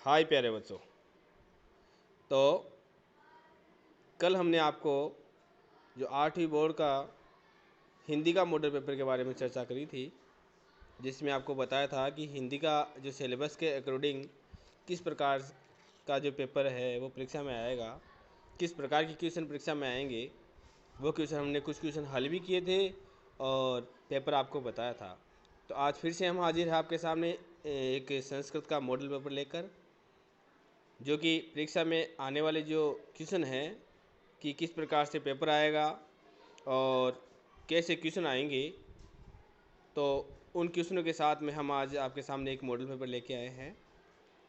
हाय प्यारे बच्चों। तो कल हमने आपको जो 8वीं बोर्ड का हिंदी का मॉडल पेपर के बारे में चर्चा करी थी, जिसमें आपको बताया था कि हिंदी का जो सिलेबस के अकॉर्डिंग किस प्रकार का जो पेपर है वो परीक्षा में आएगा, किस प्रकार की क्वेश्चन परीक्षा में आएंगे। वो क्वेश्चन हमने कुछ क्वेश्चन हल भी किए थे और पेपर आपको बताया था। तो आज फिर से हम हाजिर हैं आपके सामने एक संस्कृत का मॉडल पेपर लेकर, जो कि परीक्षा में आने वाले जो क्वेश्चन हैं कि किस प्रकार से पेपर आएगा और कैसे क्वेश्चन आएंगे। तो उन क्वेश्चनों के साथ में हम आज आपके सामने एक मॉडल पेपर लेके आए हैं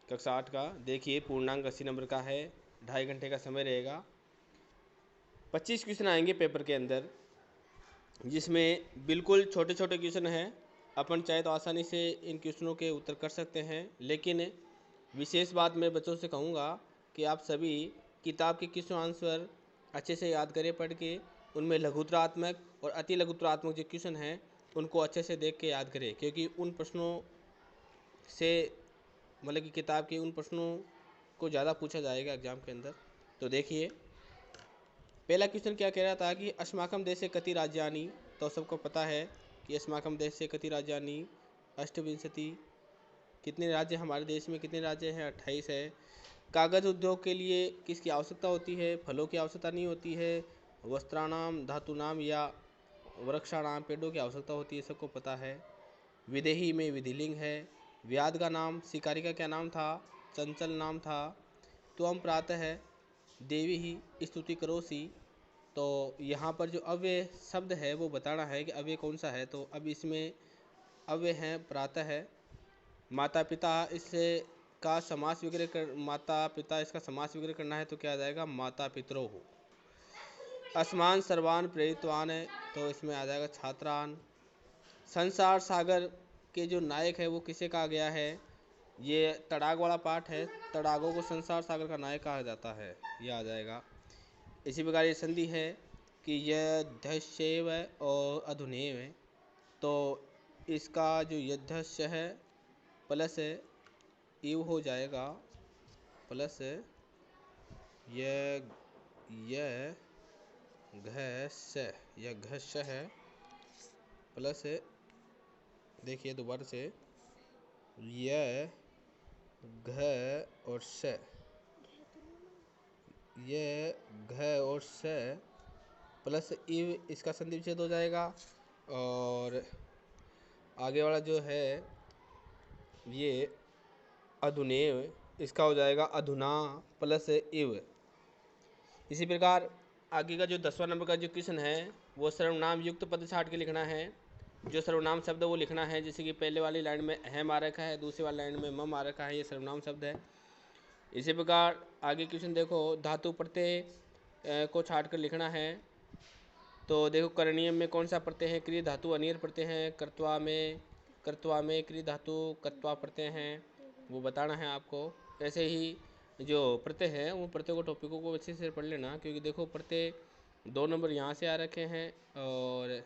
कक्षा 8 का। देखिए, पूर्णांक 80 नंबर का है, 2.5 घंटे का समय रहेगा। 25 क्वेश्चन आएंगे पेपर के अंदर, जिसमें बिल्कुल छोटे छोटे क्वेश्चन हैं। अपन चाहे तो आसानी से इन क्वेश्चनों के उत्तर कर सकते हैं, लेकिन विशेष बात मैं बच्चों से कहूँगा कि आप सभी किताब के क्वेश्चन आंसर अच्छे से याद करें पढ़ के। उनमें लघुत्तरात्मक और अति लघुत्तरात्मक जो क्वेश्चन हैं उनको अच्छे से देख के याद करें, क्योंकि उन प्रश्नों से मतलब कि किताब के उन प्रश्नों को ज़्यादा पूछा जाएगा एग्जाम के अंदर। तो देखिए, पहला क्वेश्चन क्या कह रहा था कि अस्माकं देशे कति राज्यानि। तो सबको पता है कि अस्माकं देशे कति राज्यानि, अष्टविंशति। कितने राज्य हमारे देश में, कितने राज्य हैं? 28 है। कागज़ उद्योग के लिए किसकी आवश्यकता होती है? फलों की आवश्यकता नहीं होती है। वस्त्राणाम धातुनाम या वृक्षाणाम, पेड़ों की आवश्यकता होती है, सबको पता है। विदेही में विधिलिंग है। व्याध का नाम, शिकारी का क्या नाम था? चंचल नाम था। त्वम प्रातः है, देवी ही स्तुति करोसी। तो यहाँ पर जो अव्यय शब्द है वो बताना है कि अव्यय कौन सा है। तो अब इसमें अव्यय है प्रातः है। माता पिता, इससे का समास विग्रह कर, माता पिता इसका समास विग्रह करना है तो क्या आ जाएगा? माता पितरोः। अस्मान सर्वान प्रेरितवान है, तो इसमें आ जाएगा छात्रान। संसार सागर के जो नायक है वो किसे कहा गया है? ये तड़ाग वाला पाठ है, तड़ागों को संसार सागर का नायक कहा जाता है, ये आ जाएगा। इसी प्रकार ये संधि है कि यह धस्यैव और अधुनेव है, तो इसका जो यद्धस्य है प्लस इव हो जाएगा, प्लस यह घस्य, यह घस्य है, प्लस देखिए दोबारा से यह घ और स, यह घ और स प्लस इव, इसका संधि विच्छेद हो जाएगा। और आगे वाला जो है ये अधुनेव, इसका हो जाएगा अधुना प्लस इव। इसी प्रकार आगे का जो 10वां नंबर का जो क्वेश्चन है वो सर्वनाम युक्त पद छाट के लिखना है। जो सर्वनाम शब्द वो लिखना है, जैसे कि पहले वाली लाइन में अह मार रखा है, दूसरी वाली लाइन में म मार रखा है, ये सर्वनाम शब्द है। इसी प्रकार आगे क्वेश्चन देखो, धातु प्रत्यय को छाट कर लिखना है। तो देखो, करणीय में कौन सा प्रत्यय है? क्रिय धातु अनियर प्रत्यय हैं। कर्तवा में क्रिय धातु कत्वा प्रत्यय हैं, वो बताना है आपको। ऐसे ही जो प्रत्यय हैं वो प्रत्यय को टॉपिकों को अच्छे से पढ़ लेना, क्योंकि देखो प्रत्यय 2 नंबर यहाँ से आ रखे हैं और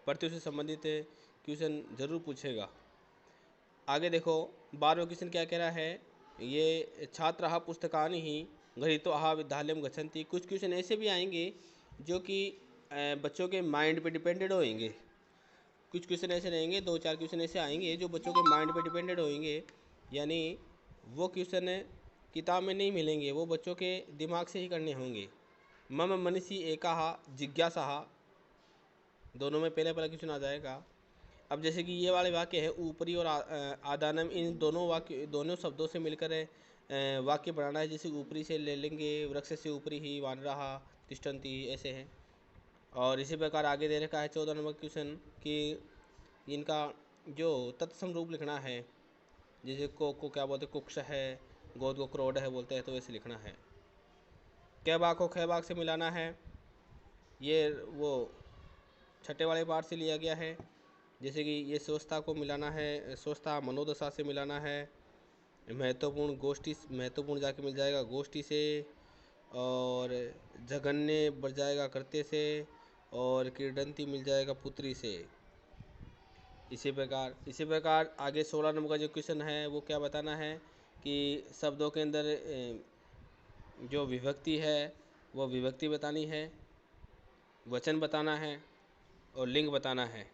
प्रत्यय से संबंधित क्वेश्चन जरूर पूछेगा। आगे देखो, 12वां क्वेश्चन क्या कह रहा है? ये छात्राः पुस्तकानि ही गृहीत्वा विद्यालयं गच्छन्ति। कुछ क्वेश्चन ऐसे भी आएंगे जो कि बच्चों के माइंड पे डिपेंडेड होंगे। कुछ क्वेश्चन ऐसे रहेंगे, 2-4 क्वेश्चन ऐसे आएंगे जो बच्चों के माइंड पे डिपेंडेड होंगे, यानी वो क्वेश्चन किताब में नहीं मिलेंगे, वो बच्चों के दिमाग से ही करने होंगे। मम मनसि एकाः जिज्ञासाः, दोनों में पहले पहला क्वेश्चन आ जाएगा। अब जैसे कि ये वाले वाक्य है, ऊपरी और आदानम, इन दोनों वाक्य, दोनों शब्दों से मिलकर वाक्य बनाना है। जैसे ऊपरी से ले लेंगे, वृक्ष से ऊपरी ही वानराः तिष्ठन्ति, ऐसे हैं। और इसी प्रकार आगे दे रखा है 14 नंबर क्वेश्चन कि इनका जो तत्सम रूप लिखना है, जैसे को क्या बोलते हैं? कुक्ष है, गोद को क्रोड है बोलते हैं, तो वैसे लिखना है। कै बाग को खे बाग से मिलाना है, ये वो छठे वाले पाठ से लिया गया है। जैसे कि ये स्वस्थता को मिलाना है, स्वस्थता मनोदशा से मिलाना है। महत्वपूर्ण गोष्ठी, महत्वपूर्ण जाके मिल जाएगा गोष्ठी से। और जघन्य बढ़ जाएगा करते से। और क्रीडंती मिल जाएगा पुत्री से। इसी प्रकार आगे 16 नंबर का जो क्वेश्चन है वो क्या बताना है कि शब्दों के अंदर जो विभक्ति है वो विभक्ति बतानी है, वचन बताना है और लिंग बताना है।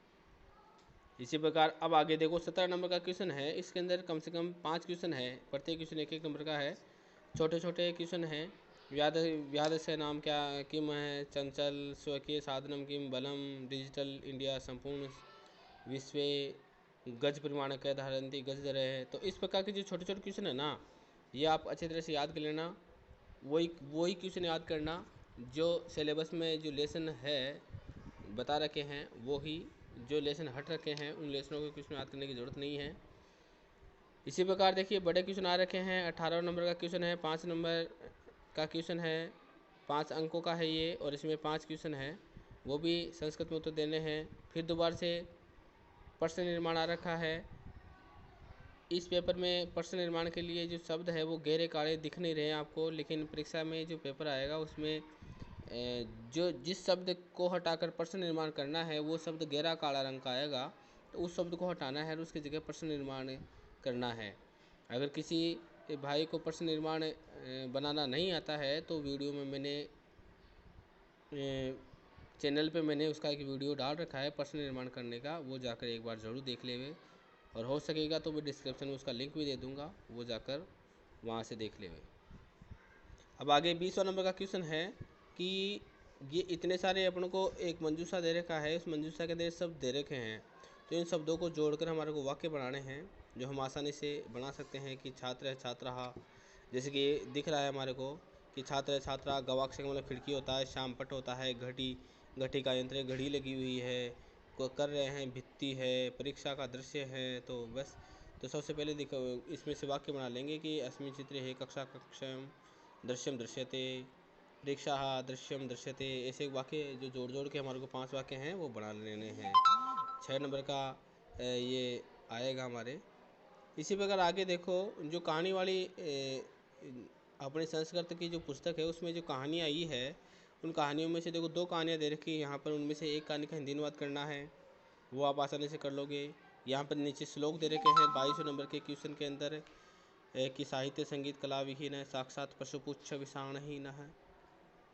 इसी प्रकार अब आगे देखो 17 नंबर का क्वेश्चन है। इसके अंदर कम से कम 5 क्वेश्चन है, प्रत्येक क्वेश्चन 1-1 नंबर का है। छोटे छोटे क्वेश्चन हैं। व्याध से नाम क्या किम है, चंचल स्वकीय साधनम किम बलम, डिजिटल इंडिया संपूर्ण विश्व गज परिमाण कै धारंती गज दर है। तो इस प्रकार के जो छोटे छोटे क्वेश्चन है ना, ये आप अच्छी तरह से याद कर लेना। वही क्वेश्चन याद करना जो सिलेबस में जो लेसन है बता रखे हैं, वो ही जो लेसन हट रखे हैं उन लेसनों के क्वेश्चन याद करने की ज़रूरत नहीं है। इसी प्रकार देखिए बड़े क्वेश्चन आ रखे हैं। 18 नंबर का क्वेश्चन है, 5 नंबर का क्वेश्चन है, 5 अंकों का है ये, और इसमें 5 क्वेश्चन है, वो भी संस्कृत में उत्तर देने हैं। फिर दोबारा से प्रश्न निर्माण आ रखा है। इस पेपर में प्रश्न निर्माण के लिए जो शब्द है वो गहरे काले दिख नहीं रहे हैं आपको, लेकिन परीक्षा में जो पेपर आएगा उसमें जो जिस शब्द को हटाकर प्रश्न निर्माण करना है वो शब्द गहरा काला रंग का आएगा, तो उस शब्द को हटाना है और उसकी जगह प्रश्न निर्माण करना है। अगर किसी भाई को प्रश्न निर्माण बनाना नहीं आता है तो वीडियो में मैंने चैनल पे मैंने उसका एक वीडियो डाल रखा है प्रश्न निर्माण करने का, वो जाकर एक बार ज़रूर देख लेवे, और हो सकेगा तो मैं डिस्क्रिप्शन में उसका लिंक भी दे दूँगा, वो जाकर वहाँ से देख लेवे। अब आगे 20वां नंबर का क्वेश्चन है कि ये इतने सारे अपनों को एक मंजूषा दे रखा है, उस मंजूषा के अंदर शब्द दे रखे हैं, तो इन शब्दों को जोड़कर हमारे को वाक्य बनाने हैं जो हम आसानी से बना सकते हैं। कि छात्र है छात्रा, जैसे कि दिख रहा है हमारे को कि छात्र है छात्रा, गवाक्षक मतलब खिड़की होता है, शामपट होता है, घटी का यंत्र घड़ी लगी हुई है, को कर रहे हैं, भित्ति है, परीक्षा का दृश्य है। तो बस तो सबसे पहले देखो इसमें से वाक्य बना लेंगे कि अस्मिन् चित्रे है कक्षा कक्षम दृश्यम दृश्यते, परीक्षा दृश्यम दृश्यते। ऐसे वाक्य जो जोड़ जोड़ के हमारे को 5 वाक्य हैं वो बना लेने हैं। 6 नंबर का ये आएगा हमारे। इसी प्रकार आगे देखो जो कहानी वाली अपने संस्कृत की जो पुस्तक है उसमें जो कहानी आई है, उन कहानियों में से देखो 2 कहानियाँ दे रखी है यहाँ पर, उनमें से एक कहानी का हिंदी अनुवाद करना है, वो आप आसानी से कर लोगे। यहाँ पर नीचे श्लोक दे रखे हैं 22 नंबर के क्वेश्चन के अंदर कि साहित्य संगीत कला विहीन है, साक्षात पशुपुच्छ विषाणहीन है,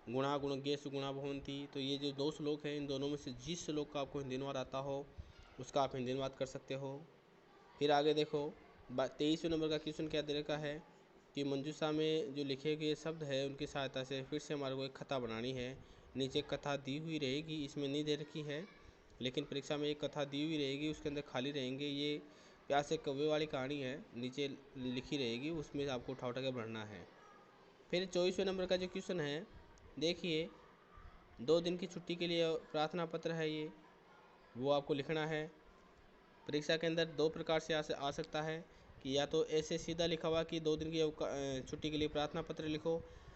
गुणा गुणज्ञ सुगुणा भवंती। तो ये जो 2 श्लोक हैं, इन दोनों में से जिस श्लोक का आपको हिंदी अनुवाद आता हो उसका आप हिंदी अनुवाद कर सकते हो। फिर आगे देखो 23वें नंबर का क्वेश्चन क्या दे रखा है कि मंजूषा में जो लिखे गए शब्द है उनकी सहायता से फिर से हमारे को एक कथा बनानी है। नीचे कथा दी हुई रहेगी, इसमें नहीं दे रखी है, लेकिन परीक्षा में एक कथा दी हुई रहेगी, उसके अंदर खाली रहेंगे। ये प्यासे कौवे वाली कहानी है, नीचे लिखी रहेगी, उसमें आपको उठा उठा के भरना है। फिर 24वें नंबर का जो क्वेश्चन है देखिए, 2 दिन की छुट्टी के लिए प्रार्थना पत्र है ये, वो आपको लिखना है। परीक्षा के अंदर 2 प्रकार से आ सकता है कि या तो ऐसे सीधा लिखा हुआ कि 2 दिन की छुट्टी के लिए प्रार्थना पत्र लिखो।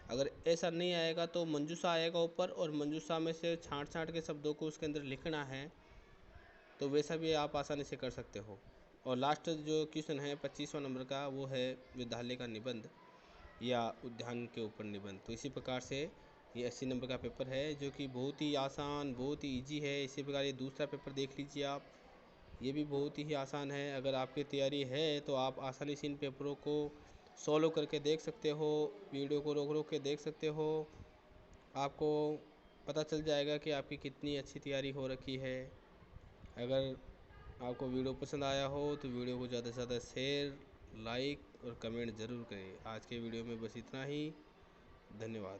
अगर ऐसा नहीं आएगा तो मंजूषा आएगा ऊपर, और मंजूषा में से छाँट छाँट के शब्दों को उसके अंदर लिखना है, तो वैसा भी आप आसानी से कर सकते हो। और लास्ट जो क्वेश्चन है 25वां नंबर का, वो है विद्यालय का निबंध या उद्यान के ऊपर निबंध। तो इसी प्रकार से ये 80 नंबर का पेपर है जो कि बहुत ही आसान, बहुत ही ईजी है। इसी प्रकार ये दूसरा पेपर देख लीजिए आप, ये भी बहुत ही आसान है। अगर आपकी तैयारी है तो आप आसानी से इन पेपरों को सॉल्व करके देख सकते हो, वीडियो को रोक रोक के देख सकते हो, आपको पता चल जाएगा कि आपकी कितनी अच्छी तैयारी हो रखी है। अगर आपको वीडियो पसंद आया हो तो वीडियो को ज़्यादा से ज़्यादा शेयर, लाइक और कमेंट ज़रूर करें। आज के वीडियो में बस इतना ही, धन्यवाद।